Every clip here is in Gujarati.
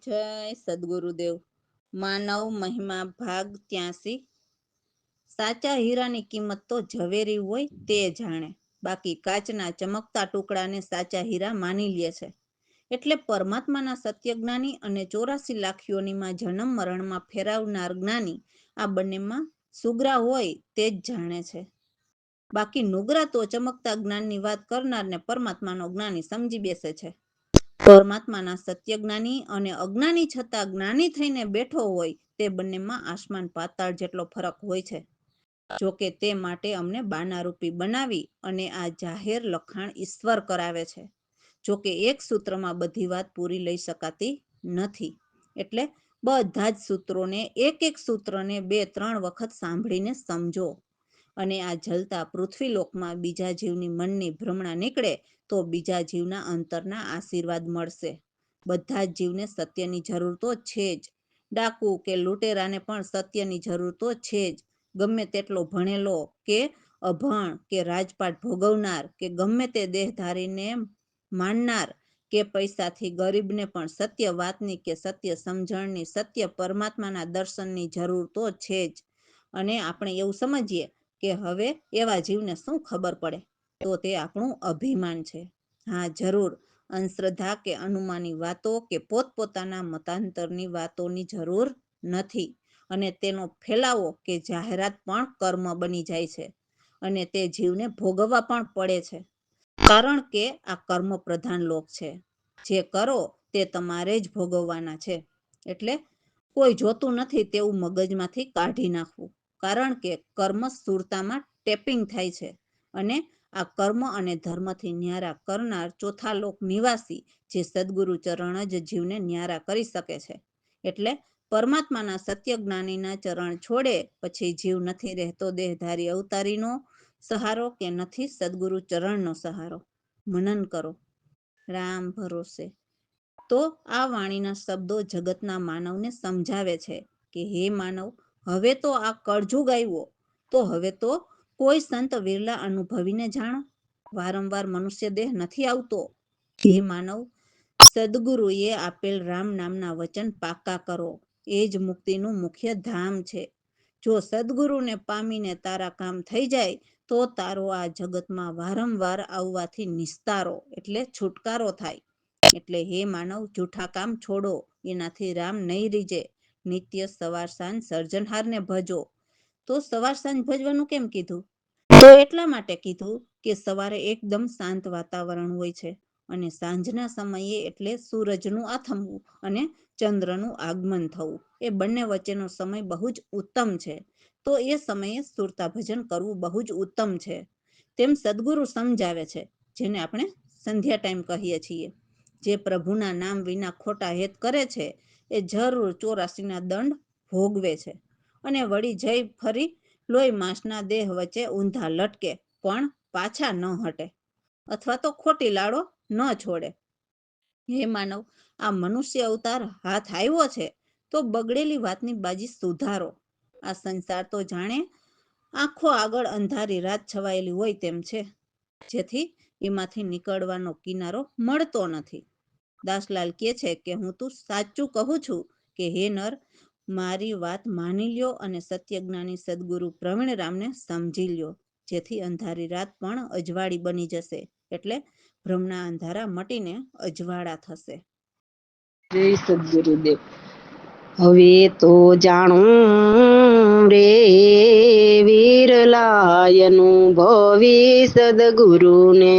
જય સદગુરુદેવ। માનવ મહિમા ભાગ 83। સાચા હીરાની કિંમત તો ઝવેરી હોય તે જાણે, બાકી કાચના ચમકતા ટુકડાને સાચા હીરા માની લે છે। એટલે પરમાત્માના સત્ય જ્ઞાની અને 84 લાખીઓનીમાં જન્મ મરણમાં ફેરવનાર જ્ઞાની આ બંનેમાં સુગરા હોય તે જ જાણે છે। બાકી નુગરા તો ચમકતા જ્ઞાનની વાત કરનારને પરમાત્માનો જ્ઞાની સમજી બેસે છે। પરમાત્માના સત્ય જ્ઞાની અને અજ્ઞાની છતાં જ્ઞાની થઈને બેઠો હોય તે બંનેમાં આસમાન પાતાળ જેટલો ફરક હોય છે। જોકે તે માટે અમને બાનારૂપી બનાવી અને આ જાહેર લખાણ ઈશ્વર કરાવે છે। જોકે એક સૂત્રમાં બધી વાત પૂરી લઈ શકાતી નથી, એટલે બધા જ સૂત્રોને એક સૂત્રને 2-3 વખત સાંભળીને સમજો। અને આ જલતા પૃથ્વીલોકમાં બીજા જીવની મનની ભ્રમણા નીકળે તો બીજા જીવના અંતરના આશીર્વાદ મળશે। બધા જ જીવને સત્યની જરૂર તો છે જ। ડાકુ કે લૂંટેરાને પણ સત્યની જરૂર તો છે જ। ગમે તેટલો ભણેલો કે અભણ કે રાજપાટ ભોગવનાર કે ગમે તે દેહધારીને માનનાર કે પૈસાથી ગરીબને પણ સત્ય વાતની કે સત્ય સમજણની, સત્ય પરમાત્માના દર્શનની જરૂર તો છે જ। અને આપણે એવું સમજીએ કે હવે એવા જીવને શું ખબર પડે, તો તે આપણું અભિમાન છે। હા, જરૂર અંધશ્રદ્ધા કે અનુમાની વાતો કે પોતપોતાના મતાંતરની વાતોની જરૂર નથી। અને તેનો ફેલાવો કે જાહેરાત પણ કર્મ બની જાય છે અને તે જીવને ભોગવવા પણ પડે છે, કારણ કે આ કર્મ પ્રધાન લોક છે। જે કરો તે તમારે જ ભોગવવાના છે। એટલે કોઈ જોતું નથી તેવું મગજમાંથી કાઢી નાખવું, કારણ કે કર્મ સુરતામાં ટેપિંગ થાય છે અને આ કર્મ અને ધર્મથી ન્યારા કરનાર ચોથા લોક નિવાસી જે સદગુરુ ચરણ જ જીવને ન્યારા કરી શકે છે। એટલે પરમાત્માના સત્ય જ્ઞાનીના ચરણ છોડે પછી જીવ નથી રહેતો દેહધારી અવતારીનો સહારો કે નથી સદગુરુ ચરણનો સહારો। મનન કરો, રામ ભરોસે। તો આ વાણીના શબ્દો જગતના માનવને સમજાવે છે કે હે માનવ, હવે તો આ કળજુગ આવ્યો, તો હવે તો કોઈ સંત વિરલા અનુભવીને જાણો। વારંવાર મનુષ્ય દેહ નથી આવતો। હે માનવ, સદગુરુએ આપેલ રામ નામના વચન પાકા કરો, એ જ મુક્તિનું મુખ્ય ધામ છે। જો સદગુરુને પામીને તારા કામ થઈ જાય તો તારો આ જગતમાં વારંવાર આવવાથી નિસ્તારો એટલે છુટકારો થાય। એટલે હે માનવ, જૂઠા કામ છોડો, એનાથી રામ નહીં રીજે। નિત્ય સવાર સાંજ સર્જનહારને ભજો। તો સવાર સાંજ ભજવાનું કેમ કીધું? તો એટલા માટે કીધું કે સવારે એકદમ શાંત વાતાવરણ હોય છે અને સાંજના સમયે એટલે સૂરજનું આથમવું અને ચંદ્રનું આગમન થવું, એ બંને વચ્ચેનો સમય બહુ જ ઉત્તમ છે। તો એ સમયે સુરતા ભજન કરવું બહુ જ ઉત્તમ છે, તેમ સદગુરુ સમજાવે છે, જેને આપણે સંધ્યા ટાઈમ કહીએ છીએ। જે પ્રભુના નામ વિના ખોટા હેત કરે છે એ જરૂર 84ના દંડ ભોગવે છે અને વળી જઈ ફરી લોહી માંસના દેહ વચ્ચે ઊંધા લટકે પણ પાછા ન હટે, અથવા તો ખોટી લાડો ન છોડે। હે માનવ, આ મનુષ્ય અવતાર હાથ આવ્યો છે તો બગડેલી વાતની બાજી સુધારો। આ સંસાર તો જાણે આંખો આગળ અંધારી રાત છવાયેલી હોય તેમ છે, જેથી એમાંથી નીકળવાનો કિનારો મળતો નથી। દાસલાલ કહે છે કે હું તું સાચું કહું છું કે હે નર, મારી વાત માની લ્યો અને સત્યજ્ઞાની સદગુરુ પ્રવીણરામને સમજી લ્યો, જેથી અંધારી રાત પણ અજવાળી બની જશે, એટલે ભ્રમના અંધારા મટીને અજવાળા થશે। જય સદગુરુદેવ। હવે તો જાણું રે વિરલાયનું ભવી સદગુરુને,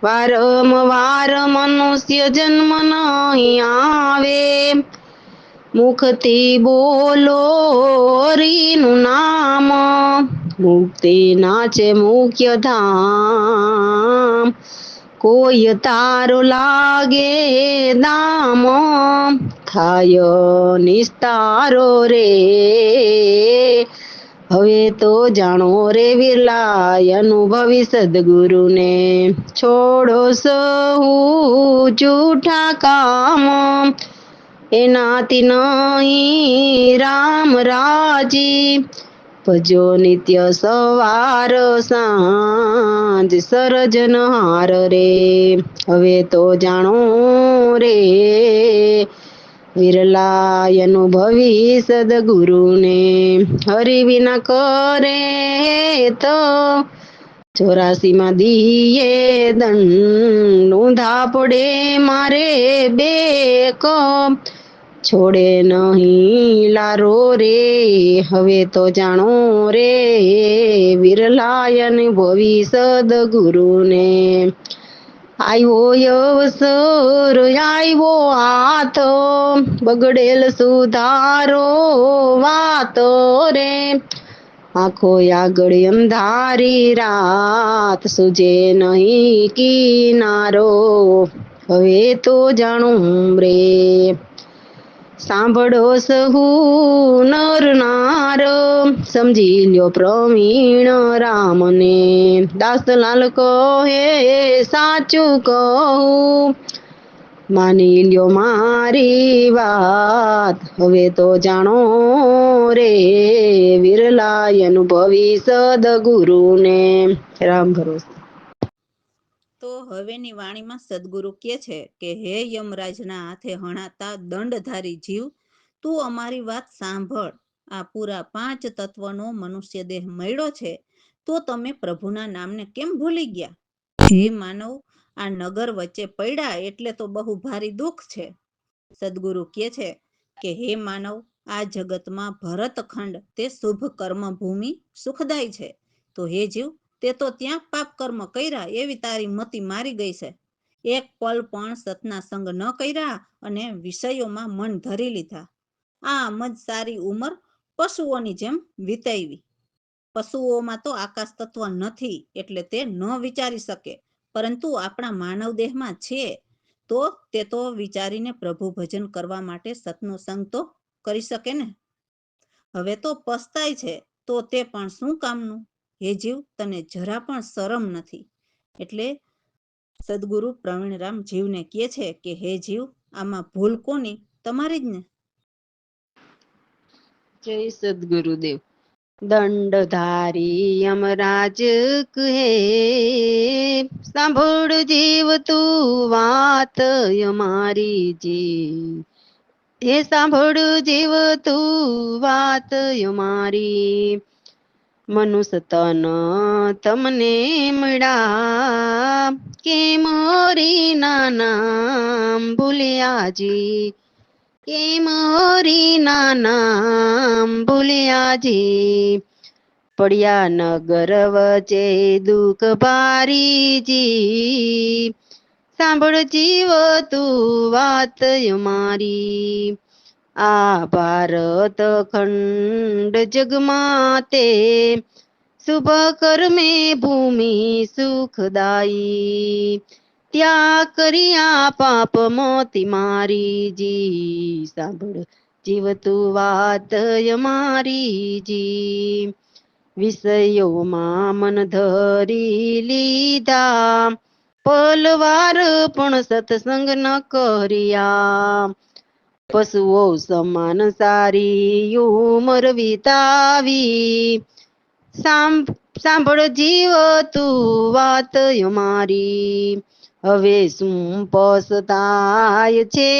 વારંવાર મનુષ્ય જન્મ નહીં આવે, મુખથી બોલો હરિનું નામ, મુક્તિ નાચે મુખ્ય ધામ, કોઈ તારો લાગે દામ, થાય નિસ્તારો રે। હવે તો જાણો રે વિરલાય અનુભવી સદગુરુને, છોડો સહુ જૂઠા કામ, એનાથી નહીં રામ રાજી, ભજો નિત્ય સવાર સાંજ સર્જનહાર રે। હવે તો જાણો રે વિરલા અનુભવી સદગુરુને હરિ વિના કરે તો 84માં દીએ દંડ ઊંધા પડે મારે બેકો છોડે નહીં લારો રે હવે તો જાણો રે વિરલાયન ભવી સદગુરુને આવ્યો અવસર આવ્યો હાથ બગડેલ સુધારો વાતો રે આંખો આગળ અંધારી રાત સુજે નહીં કિનારો હવે તો જાણું રે સાંભળો સહુ નર નાર સમજી લ્યો પ્રવીણ રામને દાસલાલ કહે સાચું કહું માની લ્યો મારી વાત હવે તો જાણો રે વિરલાય અનુભવી સદગુરુને રામ ભરોસે. તો હવેની વાણીમાં સદગુરુ કહે છે કે હે યમરાજના હાથે હણાતા દંડધારી જીવ, તું અમારી વાત સાંભળ. આ પૂરા 5 તત્વનો મનુષ્ય દેહ મળ્યો છે, તો તમે પ્રભુના નામને કેમ ભૂલી ગયા? હે માનવ, આ નગર વચ્ચે પડ્યા એટલે તો બહુ ભારી દુઃખ છે. સદગુરુ કહે છે કે હે માનવ, આ જગતમાં ભરતખંડ તે શુભ કર્મ ભૂમિ સુખદાય છે, તો હે જીવ, તે તો ત્યાં પાપ કર્મ કર્યા એવી તારી મતિ મારી ગઈ છે. એક પલ પણ સતના સંગ ન કર્યા અને વિષયોમાં મન ધરી લીધા. આમ જ સારી ઉંમર પશુઓની જેમ વિતાવી. પશુઓમાં તો આકાશ તત્વ નથી એટલે તે ન વિચારી શકે, પરંતુ આપણા માનવ દેહમાં છે, તો તે તો વિચારીને પ્રભુ ભજન કરવા માટે સતનો સંગ તો કરી શકે ને. હવે તો પસ્તાય છે, તો તે પણ શું કામનું? હે જીવ, તને જરા પણ શરમ નથી. એટલે સદગુરુ પ્રવીણરામ જીવને કહે છે કે હે જીવ, આમાં ભૂલ કોની? તમારી જ ને. જય સદગુરુદેવ. દંડધારી યમરાજ કહે સાંભળ જીવ તું વાત અમારી જી હે સાંભળ જીવ તું વાત અમારી મનુષ્ય તન તમને મળ્યા કેમ હરી નામ ભૂલ્યાજી કેમ હરી નામ ભૂલ્યાજી પડ્યા નગર વચ્ચે દુઃખ ભારીજી સાંભળ જીવ તું વાત અમારી આ ભારત ખંડ જગમાતે શુભ કર્મે ભૂમિ સુખદાયી ત્યાં કર્યા પાપ મોતી મારી જી સાંભળ જીવ તું વાત અમારી જી વિષયોમાં મન ધરી લીધા પલવાર પણ સત્સંગ ન કર્યા પશુઓ સમાન સારી ઉમર વિતાવી સાંભળ જીવ તું વાત અમારી હવે શું પસ્તાય છે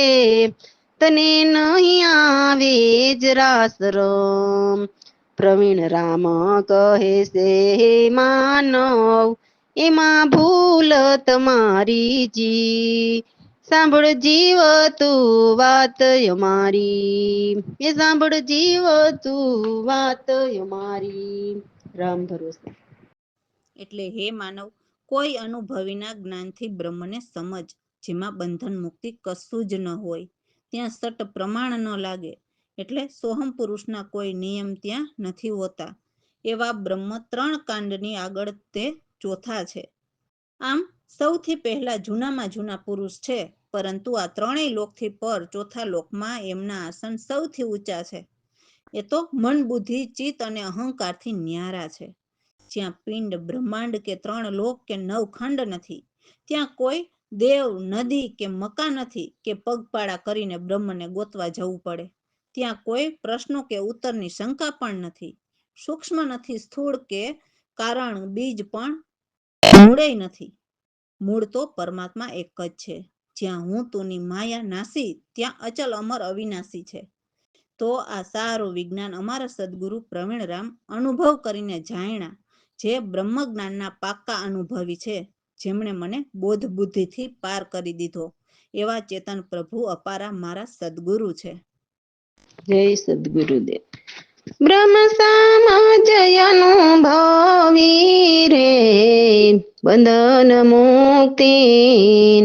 તને નહીં આવે જરા શરમ પ્રવીણ રામ કહે છે માનવ એમાં ભૂલ તમારી જી સાંભળ જીવ તું વાત અમારી એ સાંભળ જીવ તું વાત અમારી રામ ભરોસે. એટલે હે માનવ, કોઈ અનુભવીના જ્ઞાનથી બ્રહ્મને સમજ, જેમાં બંધન મુક્તિ કશું જ ન હોય, ત્યાં સટ પ્રમાણ ન લાગે. એટલે સોહમ પુરુષના કોઈ નિયમ ત્યાં નથી હોતા. એવા બ્રહ્મ 3 કાંડની આગળ તે ચોથા છે. આમ સૌથી પહેલા જૂનામાં જૂના પુરુષ છે, પરંતુ આ 3 લોકથી પર ચોથા લોકમાં એમના આસન સૌથી ઊંચા છે. એ તો મન, બુદ્ધિ, ચિત્ત અને અહંકારથી ન્યારા છે. જ્યાં પિંડ, બ્રહ્માંડ કે 3 લોક કે 9 ખંડ નથી, ત્યાં કોઈ દેવ, નદી કે મકાન નથી કે પગપાળા કરીને બ્રહ્મને ગોતવા જવું પડે. ત્યાં કોઈ પ્રશ્નો કે ઉત્તરની શંકા પણ નથી. સૂક્ષ્મ નથી, સ્થૂળ કે કારણ બીજ પણ મૂળે નથી. મૂળ તો પરમાત્મા એક જ છે. જ્યાં હું તુની માયા નાસી ત્યાં અચલ અમર અવિનાશી છે. તો આ સારું વિજ્ઞાન અમારા સદગુરુ પ્રવીણરામ અનુભવ કરીને જાણ્યા, જે બ્રહ્મજ્ઞાનના પાક્કા અનુભવી છે, જેમણે મને બોધ બુદ્ધિથી પાર કરી દીધો, એવા ચેતન પ્રભુ અપારા મારા સદગુરુ છે. જય સદગુરુદેવ. બ્રહ્મ સમજય અનુભવી રે, બંધન મુક્તિ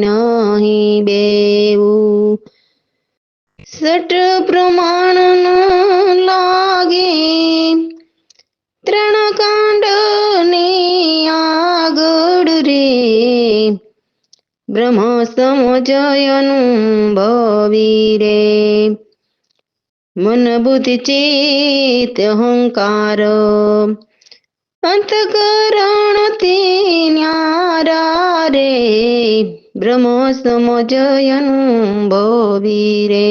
નહીં બેવું. સટ પ્રમાણ ન લાગે ત્રણ કાંડ ની આગળ રે, બ્રહ્મ સમજય અનુભવી રે. મન બુદ્ધિ ચિત્ત અહંકાર અંતકરણ તે ન્યારા રે, બ્રહ્મ સમજય અનુભવી રે.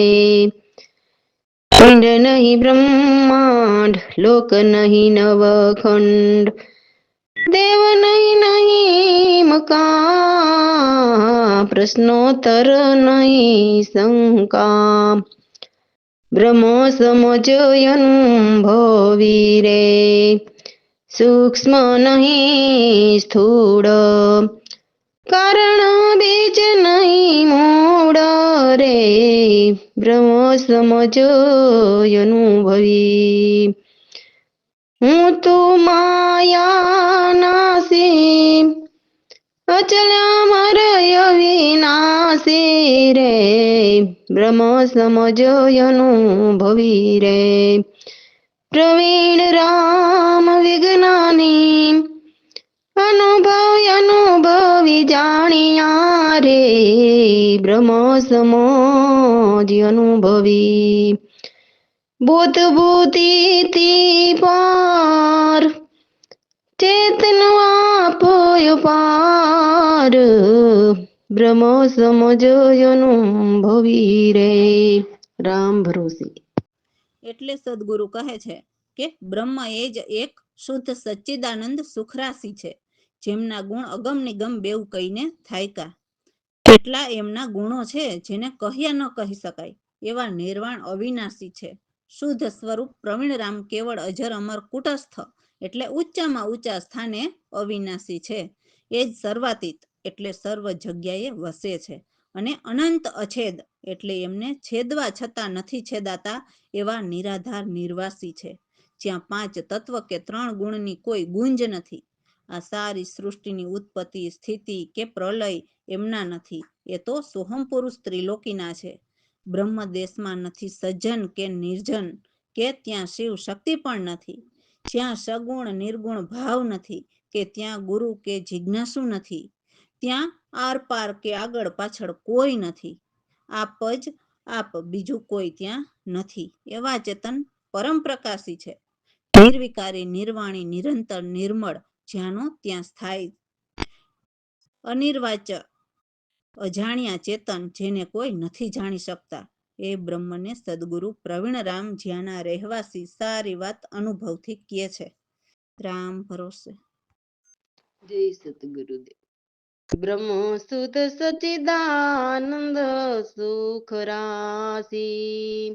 પિંડ નહીં બ્રહ્માંડ, લોક નહીં નવખંડ, દેવ નહીં મકા, પ્રશ્નોત્તર નહીં શંકા, બ્રહ્મ સમજય અનુભવી રે. સૂક્ષ્મ નહીં સ્થૂળ, કારણ બીજ નહીં મૂળ રે, બ્રહ્મ સમજય અનુભવી. હું તું માયા નાસી અચલ અમર અવિનાશી રે, બ્રહ્મ સમજય અનુભવી રે. પ્રવીણ રામ વિજ્ઞાની અનુભવી જાણ્યા રે, બ્રહ્મ સમજ અનુભવી. બોધ બુદ્ધિથી પાર ચેતન આપ્યો પાર, બ્રહ્મ સમજય અનુભવી રે. રામ ભરોસે. એટલે સદગુરુ કહે છે કે બ્રહ્મ એ જ એક શુદ્ધ સચ્ચિદાનંદ સુખરાશી છે, જેમના ગુણ અગમ નિગમ બેઉ કહીને થાયકા. એટલા એમના ગુણો છે જેને કહ્યા ન કહી શકાય, એવા નિર્વાણ અવિનાશી છે. શુદ્ધ સ્વરૂપ પ્રવીણરામ કેવળ અજર અમર કુટસ્થ, એટલે ઊંચામાં ઊંચા સ્થાને અવિનાશી છે. એ જ સર્વાતીત, એટલે સર્વ જગ્યાએ વસે છે. અને અનંત અછેદ, એટલે એમને છેદવા છતાં નથી છેદાતા એવા નિરાધાર નિર્વાસી છે, જ્યાં પાંચ તત્વ કે ત્રણ ગુણની કોઈ ગુંજ નથી. આ સારી સૃષ્ટિની ઉત્પત્તિ, સ્થિતિ કે પ્રલય એમના નથી, એ તો સોહમ પુરુષ ત્રિલોકીના છે. બ્રહ્મ દેશમાં નથી સજ્જન કે નિર્જન, કે ત્યાં શિવ શક્તિ પણ નથી. જ્યાં સગુણ નિર્ગુણ ભાવ નથી, કે ત્યાં ગુરુ કે જિજ્ઞાસુ નથી. ત્યાં આર પાર કે આગળ પાછળ કોઈ નથી. આપ જ આપ, બીજું કોઈ ત્યાં નથી. એવા ચેતન પરમ પ્રકાશી છે, નિર્વિકારી નિર્વાણી નિરંતર નિર્મળ, જ્યાંનો ત્યાં સ્થાયી અનિર્વાચ્ય અજાણ્યા ચેતન, જેને કોઈ નથી જાણી શકતા, એ બ્રહ્મને સદગુરુ પ્રવીણરામ જ્યાંના રહેવાસી સારી વાત અનુભવથી કહે છે. રામ ભરોસે. જય સતગુરુદેવ. બ્રહ્મ શુદ્ધ સચિદાનંદ સુખ રાશી,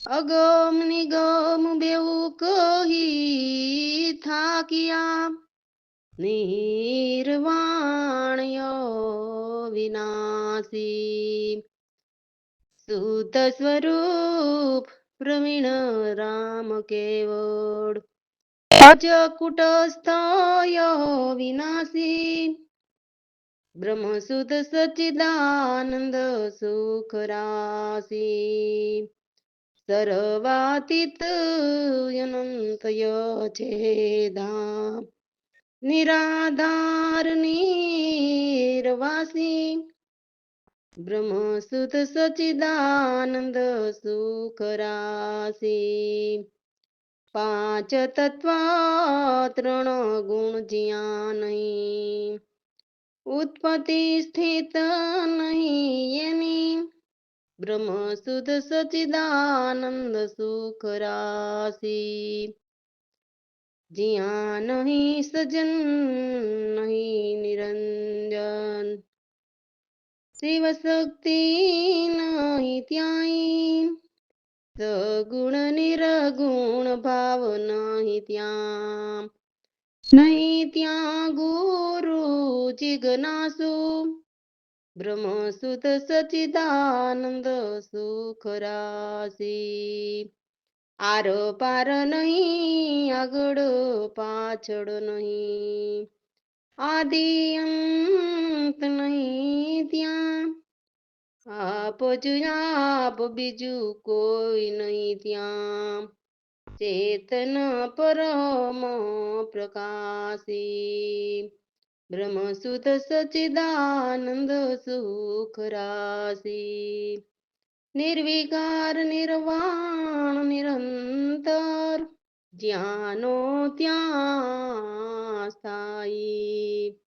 અગમ નિગમ બેઉ કહી થાક્યા, નિર્વાણ્ય વિનાશી. શુદ્ધ સ્વરૂપ પ્રવીણ રામ કેવળ, અજ કુટસ્થય વિનાશી. બ્રહ્મ શુદ્ધ સચિદાનંદ સુખ રાશી, સર્વાતીત અનંતય છેદા, નિરાધાર નિર્વાસી. બ્રહ્મ શુદ્ધ સચિદાનંદ સુખ રાશી, પાંચ તત્વ ત્રણ ગુણ જ્યાં નહીં, ઉત્પત્તિ સ્થિત નહીં એની. બ્રહ્મ શુદ્ધ સચિદાનંદ સુખ રાશી, જ્યાં નહીં સજન નહીં નિરંજન, શિવ શક્તિ નહીં ત્યાંય, સગુણ નિરગુણ ભાવ નહીં ત્યાં, નહીં ત્યાં ગુરુ જિજ્ઞાસુ, બ્રહ્મ સુત સચિદાનંદ સુખ રાશી. આર પાર નહીં, આગળ પાછળ નહીં, આદિ અંત નહીં ત્યાં, આપ જ આપ બીજું કોઈ નહીં ત્યાં, ચેતન પરમ પ્રકાશી, બ્રહ્મ સુત સચિદાનંદ સુખ રાશી. નિર્વિકાર નિર્વાણ નિરંતર, જ્ઞાનો ત્યાં સ્થાયી,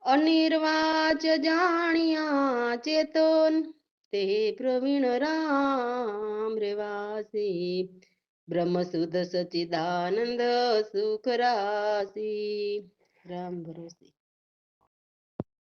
અનિર્વાચ જાણ્યા ચેતન, તે પ્રવીણ રામ રેવાસી, બ્રહ્મ સુધ સચિદાનંદ સુખ રાશી. રામ ભરોસે.